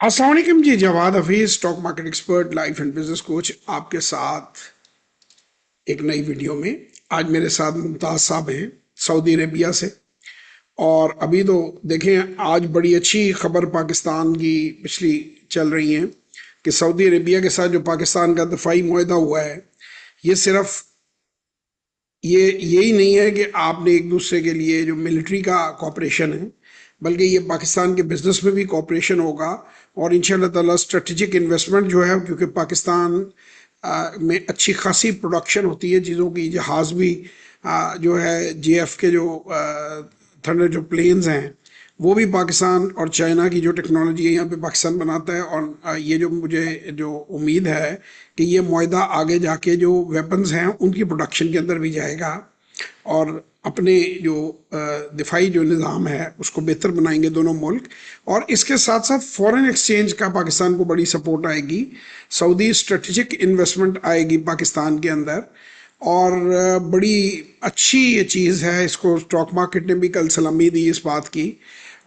अस्सलाम वालेकुम जी। Jawad Hafeez, stock market expert, life and business coach, आपके साथ एक नई वीडियो में। आज मेरे साथ मुमताज साहब हैं सऊदी अरेबिया से। और अभी तो देखें, आज बड़ी अच्छी खबर पाकिस्तान की पिछली चल रही है कि सऊदी अरेबिया के साथ जो पाकिस्तान का दफाई मुआहदा हुआ है, ये सिर्फ यही नहीं है कि आपने एक दूसरे के लिए जो मिलिट्री का कॉपरेशन है, बल्कि ये पाकिस्तान के बिजनेस में भी कॉपरेशन होगा। और इंशाल्लाह ताला स्ट्रेटेजिक इन्वेस्टमेंट जो है, क्योंकि पाकिस्तान में अच्छी खासी प्रोडक्शन होती है चीज़ों की। जहाज़ भी जो है JF के जो थंडर जो प्लेन्स हैं, वो भी पाकिस्तान और चाइना की जो टेक्नोलॉजी है यहाँ पे पाकिस्तान बनाता है। और ये जो मुझे जो उम्मीद है कि ये मुआहदा आगे जाके जो वेपन्स हैं उनकी प्रोडक्शन के अंदर भी जाएगा और अपने जो दिफाई जो निज़ाम है उसको बेहतर बनाएंगे दोनों मुल्क। और इसके साथ साथ फॉरेन एक्सचेंज का पाकिस्तान को बड़ी सपोर्ट आएगी। सऊदी स्ट्रेटेजिक इन्वेस्टमेंट आएगी पाकिस्तान के अंदर, और बड़ी अच्छी ये चीज़ है। इसको स्टॉक मार्केट ने भी कल सलामी दी इस बात की,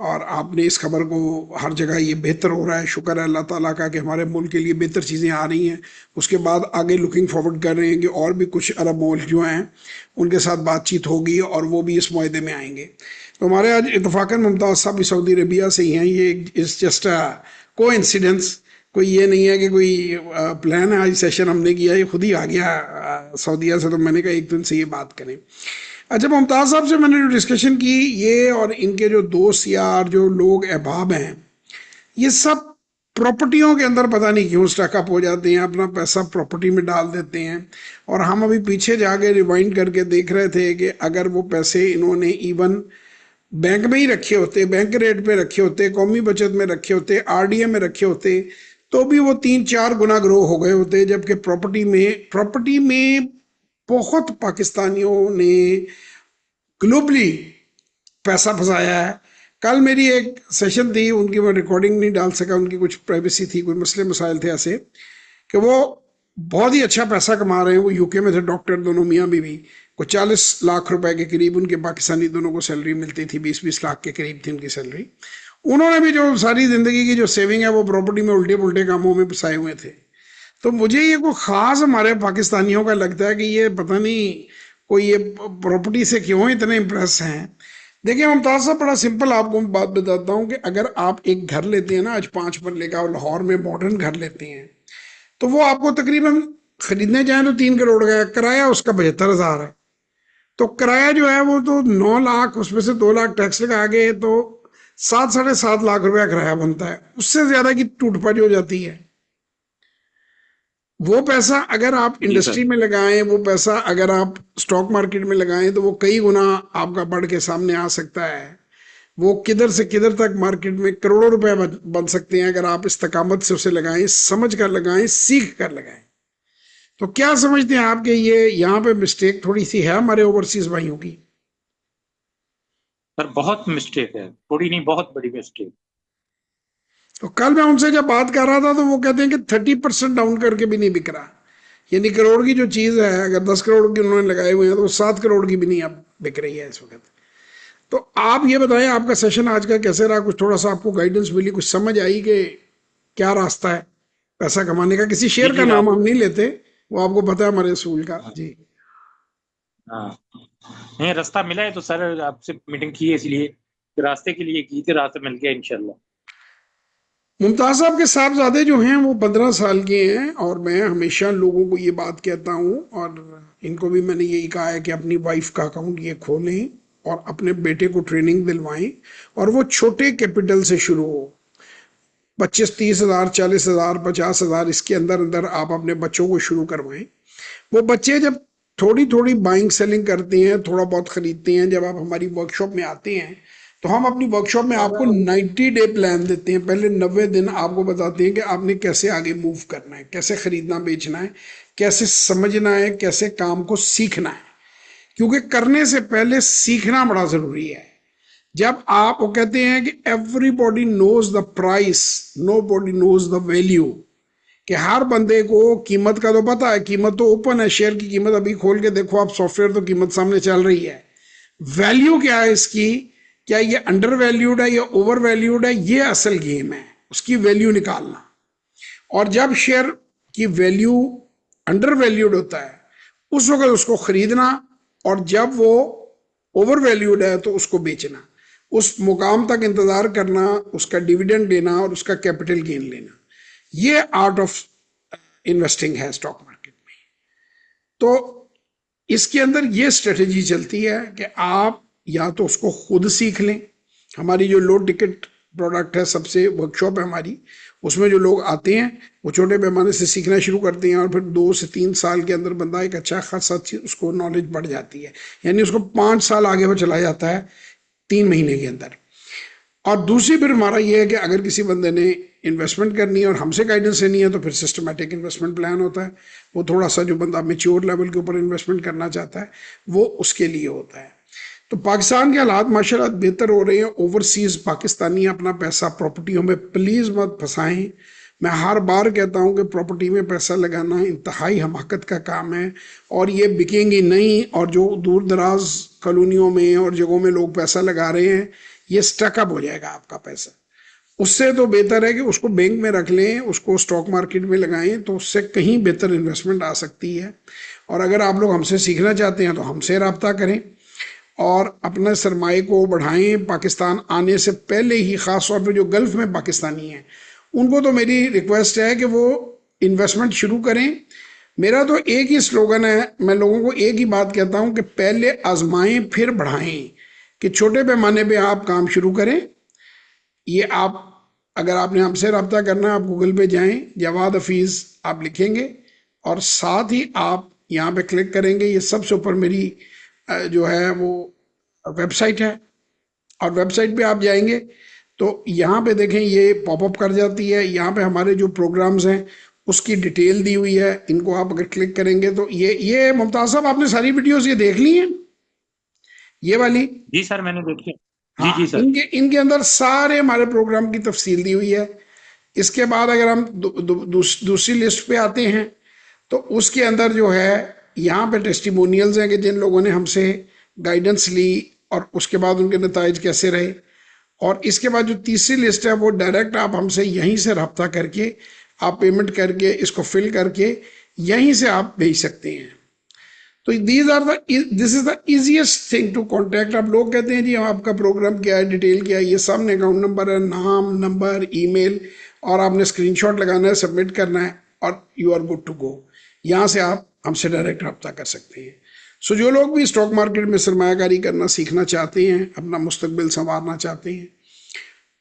और आपने इस खबर को हर जगह ये बेहतर हो रहा है। शुक्र है अल्लाह ताला का कि हमारे मुल्क के लिए बेहतर चीज़ें आ रही हैं। उसके बाद आगे लुकिंग फॉरवर्ड कर रहे हैं कि और भी कुछ अरब मुल्क जो हैं उनके साथ बातचीत होगी और वो भी इस मुआहदे में आएंगे। तो हमारे आज इतफाकन मुमताज़ साहब भी सऊदी अरेबिया से ही हैं। ये इस जस्ट को इंसिडेंस, कोई ये नहीं है कि कोई प्लान है। आज सेशन हमने किया, ये खुद ही आ गया सऊदीया से। तो मैंने कहा एक दिन से ये बात करें। अच्छा, मुमताज़ साहब से मैंने जो डिस्कशन की, ये और इनके जो दोस्त यार जो लोग अहबाब हैं, ये सब प्रॉपर्टियों के अंदर पता नहीं क्यों स्टकअप हो जाते हैं, अपना पैसा प्रॉपर्टी में डाल देते हैं। और हम अभी पीछे जाके रिवाइंड करके देख रहे थे कि अगर वो पैसे इन्होंने इवन बैंक में ही रखे होते, बैंक रेट पे रखे होते, कौमी बचत में रखे होते, RDA में रखे होते, तो भी वो 3-4 गुना ग्रो हो गए होते। जबकि प्रॉपर्टी में बहुत पाकिस्तानियों ने ग्लोबली पैसा फंसाया है। कल मेरी एक सेशन थी, उनकी मैं रिकॉर्डिंग नहीं डाल सका, उनकी कुछ प्राइवेसी थी, कोई मसले मसाइल थे ऐसे कि वो बहुत ही अच्छा पैसा कमा रहे हैं। वो UK में थे, डॉक्टर दोनों मियाँ बीवी को 40 लाख रुपए के करीब उनके पाकिस्तानी दोनों को सैलरी मिलती थी। 20-20 लाख के करीब थी उनकी सैलरी। उन्होंने भी जो सारी जिंदगी की जो सेविंग है वो प्रॉपर्टी में उल्टे पुल्टे कामों में फंसाए हुए थे। तो मुझे ये कोई खास हमारे पाकिस्तानियों का लगता है कि ये पता नहीं कोई ये प्रॉपर्टी से क्यों इतने इम्प्रेस हैं। देखिए मुमताज साहब, बड़ा सिंपल आपको बात बताता हूँ कि अगर आप एक घर लेते हैं ना, आज 5 मरले का लाहौर में मॉडर्न घर लेते हैं, तो वो आपको तकरीबन खरीदने जाए तो 3 करोड़ का है। किराया उसका 75,000 है। तो किराया जो है वो तो 9 लाख, उसमें से 2 लाख टैक्स लगा के तो 7-7.5 लाख रुपया किराया बनता है। उससे ज्यादा की टूटपज हो जाती है। वो पैसा अगर आप जी सर। इंडस्ट्री में लगाएं, वो पैसा अगर आप स्टॉक मार्केट में लगाएं, तो वो कई गुना आपका बढ़ के सामने आ सकता है। वो किधर से किधर तक मार्केट में करोड़ों रुपए बन सकते हैं अगर आप इस्तकामत से उसे लगाएं, समझ कर लगाएं, सीख कर लगाएं। तो क्या समझते हैं आपके ये यहाँ पे मिस्टेक थोड़ी सी है हमारे ओवरसीज भाइयों की? सर बहुत मिस्टेक है, थोड़ी नहीं बहुत बड़ी मिस्टेक। तो कल मैं उनसे जब बात कर रहा था तो वो कहते हैं कि 30% डाउन करके भी नहीं बिक रहा। यानी करोड़ की जो चीज़ है, अगर 10 करोड़ की उन्होंने लगाए हुए हैं तो 7 करोड़ की भी नहीं अब बिक रही है इस वक्त। तो आप ये बताएं, आपका सेशन आज का कैसे रहा? कुछ थोड़ा सा आपको गाइडेंस मिली, कुछ समझ आई कि क्या रास्ता है पैसा कमाने का? किसी जी शेयर का जी नाम आप। हम नहीं लेते, वो आपको पता है हमारे असूल का हाँ जी। हाँ। नहीं, रास्ता मिला है तो सर आपसे मीटिंग की है, इसलिए रास्ते के लिए की थी, रास्ता मिल गया इंशाल्लाह। मुमताज साहब के साहबजादे जो हैं वो 15 साल के हैं, और मैं हमेशा लोगों को ये बात कहता हूँ, और इनको भी मैंने यही कहा है कि अपनी वाइफ का अकाउंट ये खोलें और अपने बेटे को ट्रेनिंग दिलवाएं, और वो छोटे कैपिटल से शुरू हो। 25-30 हज़ार, 40 हज़ार, 50 हज़ार, इसके अंदर अंदर आप अपने बच्चों को शुरू करवाएं। वो बच्चे जब थोड़ी थोड़ी बाइंग सेलिंग करते हैं, थोड़ा बहुत खरीदते हैं, जब आप हमारी वर्कशॉप में आते हैं तो हम अपनी वर्कशॉप में आपको 90 डे प्लान देते हैं। पहले 90 दिन आपको बताते हैं कि आपने कैसे आगे मूव करना है, कैसे खरीदना बेचना है, कैसे समझना है, कैसे काम को सीखना है। क्योंकि करने से पहले सीखना बड़ा जरूरी है। जब आप, वो कहते हैं कि everybody knows the price, nobody knows the value, कि हर बंदे को कीमत का तो पता है, कीमत तो ओपन है, शेयर की कीमत अभी खोल के देखो आप सॉफ्टवेयर, तो कीमत सामने चल रही है। वैल्यू क्या है इसकी, क्या ये अंडर वैल्यूड है या ओवर वैल्यूड है, ये असल गेम है। उसकी वैल्यू निकालना, और जब शेयर की वैल्यू अंडर वैल्यूड होता है उस वक्त उसको खरीदना, और जब वो ओवर वैल्यूड है तो उसको बेचना, उस मुकाम तक इंतजार करना, उसका डिविडेंड लेना और उसका कैपिटल गेन लेना। ये आर्ट ऑफ इन्वेस्टिंग है स्टॉक मार्केट में। तो इसके अंदर ये स्ट्रेटेजी चलती है कि आप या तो उसको खुद सीख लें। हमारी जो लो टिकट प्रोडक्ट है, सबसे वर्कशॉप है हमारी, उसमें जो लोग आते हैं वो छोटे पैमाने से सीखना शुरू करते हैं और फिर 2 से 3 साल के अंदर बंदा एक अच्छा खासा उसको नॉलेज बढ़ जाती है, यानी उसको 5 साल आगे वो चला जाता है 3 महीने के अंदर। और दूसरी फिर हमारा ये है कि अगर किसी बंदे ने इन्वेस्टमेंट करनी है और हमसे गाइडेंस लेनी है तो फिर सिस्टमेटिक इन्वेस्टमेंट प्लान होता है। वो थोड़ा सा जो बंदा मेच्योर लेवल के ऊपर इन्वेस्टमेंट करना चाहता है वो उसके लिए होता है। तो पाकिस्तान के हालात माशाल्लाह बेहतर हो रहे हैं। ओवरसीज पाकिस्तानी अपना पैसा प्रॉपर्टियों में प्लीज़ मत फंसाएं। मैं हर बार कहता हूं कि प्रॉपर्टी में पैसा लगाना इंतहाई हमाकत का काम है और ये बिकेंगी नहीं। और जो दूर दराज कॉलोनियों में और जगहों में लोग पैसा लगा रहे हैं ये स्टकअप हो जाएगा आपका पैसा। उससे तो बेहतर है कि उसको बैंक में रख लें, उसको स्टॉक मार्केट में लगाएं, तो उससे कहीं बेहतर इन्वेस्टमेंट आ सकती है। और अगर आप लोग हमसे सीखना चाहते हैं तो हमसे रब्ता करें और अपने सरमाए को बढ़ाएं। पाकिस्तान आने से पहले ही ख़ास तौर पे जो गल्फ़ में पाकिस्तानी हैं उनको तो मेरी रिक्वेस्ट है कि वो इन्वेस्टमेंट शुरू करें। मेरा तो एक ही स्लोगन है, मैं लोगों को एक ही बात कहता हूं कि पहले आजमाएं फिर बढ़ाएं, कि छोटे पैमाने पे आप काम शुरू करें। ये आप अगर आपने हमसे रब्ता करना है आप गूगल पे जाएं, जवाद हफीज़ आप लिखेंगे और साथ ही आप यहाँ पे क्लिक करेंगे। ये सबसे ऊपर मेरी जो है वो वेबसाइट है और वेबसाइट पे आप जाएंगे तो यहाँ पे देखें ये पॉपअप कर जाती है। यहाँ पे हमारे जो प्रोग्राम्स हैं उसकी डिटेल दी हुई है। इनको आप अगर क्लिक करेंगे तो ये मुमताज साहब आपने सारी वीडियोस ये देख ली हैं ये वाली? जी सर मैंने देखी। जी हाँ, जी सर। इनके अंदर सारे हमारे प्रोग्राम की तफसील दी हुई है। इसके बाद अगर हम दूसरी लिस्ट पे आते हैं तो उसके अंदर जो है यहाँ पे टेस्टिमोनियल्स हैं कि जिन लोगों ने हमसे गाइडेंस ली और उसके बाद उनके नताइज कैसे रहे। और इसके बाद जो तीसरी लिस्ट है वो डायरेक्ट आप हमसे यहीं से रब्ता करके आप पेमेंट करके इसको फिल करके यहीं से आप भेज सकते हैं। तो this is the easiest thing to contact. आप लोग कहते हैं जी आपका प्रोग्राम क्या है, डिटेल क्या है, ये सामने अकाउंट नंबर है, नाम, नंबर, ईमेल, और आपने स्क्रीनशॉट लगाना है, सबमिट करना है और you are good to go. यहाँ से आप हमसे डायरेक्ट रब्ता कर सकते हैं। सो जो लोग भी स्टॉक मार्केट में सरमायाकारी करना सीखना चाहते हैं, अपना मुस्तकबिल संवारना चाहते हैं,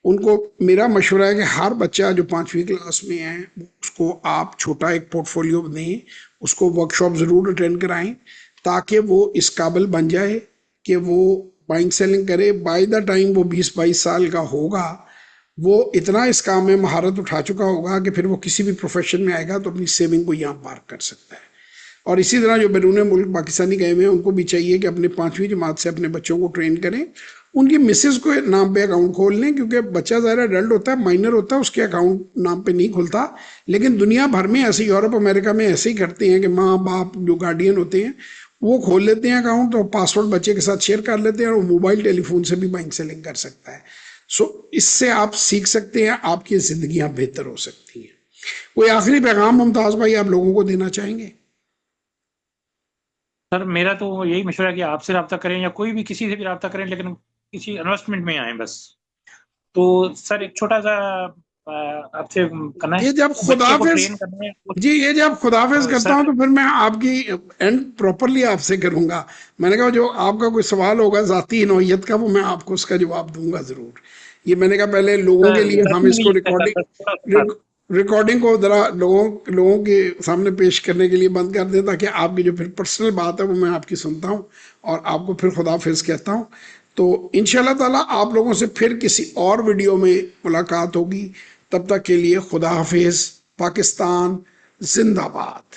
उनको मेरा मशवरा है कि हर बच्चा जो 5वीं क्लास में है उसको आप छोटा एक पोर्टफोलियो दें, उसको वर्कशॉप ज़रूर अटेंड कराएं ताकि वो इस काबिल बन जाए कि वो बाइंग सेलिंग करे। बाय द टाइम वो 20-22 साल का होगा वो इतना इस काम में महारत उठा चुका होगा कि फिर वो किसी भी प्रोफेशन में आएगा तो अपनी सेविंग को यहाँ पार्क कर सकता है। और इसी तरह जो बैरून मुल्क पाकिस्तानी गए हुए हैं उनको भी चाहिए कि अपने 5वीं जमात से अपने बच्चों को ट्रेन करें, उनकी मिसेज को नाम पे अकाउंट खोल लें, क्योंकि बच्चा ज़्यादा एडल्ट होता है, माइनर होता है, उसके अकाउंट नाम पे नहीं खुलता। लेकिन दुनिया भर में ऐसे, यूरोप अमेरिका में ऐसे ही करते हैं कि माँ बाप जो गार्डियन होते हैं वो खोल लेते हैं अकाउंट, तो पासवर्ड बच्चे के साथ शेयर कर लेते हैं और मोबाइल टेलीफोन से भी बैंक सेलिंग कर सकता है। सो इससे आप सीख सकते हैं, आपकी जिंदगियां बेहतर हो सकती हैं। कोई आखिरी पैगाम मुमताज भाई आप लोगों को देना चाहेंगे? सर मेरा तो यही मशवरा है कि आपसे रब्ता करें या कोई भी किसी से भी रब्ता करें लेकिन किसी इन्वेस्टमेंट में आए बस। तो सर एक छोटा सा आपसे करना है, ये जब बच्चे को खुदाफिज ट्रेन करना है जी, ये जब खुदाफिज करता सर। हूं तो फिर मैं आपकी एंड प्रॉपरली आपसे करूंगा। मैंने कहा जो आपका कोई सवाल होगा जाती नौयत का वो मैं आपको उसका जवाब दूंगा जरूर। ये मैंने कहा पहले लोगों के लिए हम इसको रिकॉर्डिंग को जरा लोगों के सामने पेश करने के लिए बंद कर दें ताकि आपकी जो फिर पर्सनल बात है वो मैं आपकी सुनता हूँ और आपको फिर खुदाफिज कहता हूँ। तो इंशाल्लाह ताला आप लोगों से फिर किसी और वीडियो में मुलाकात होगी। तब तक के लिए खुदा हाफिज। पाकिस्तान जिंदाबाद।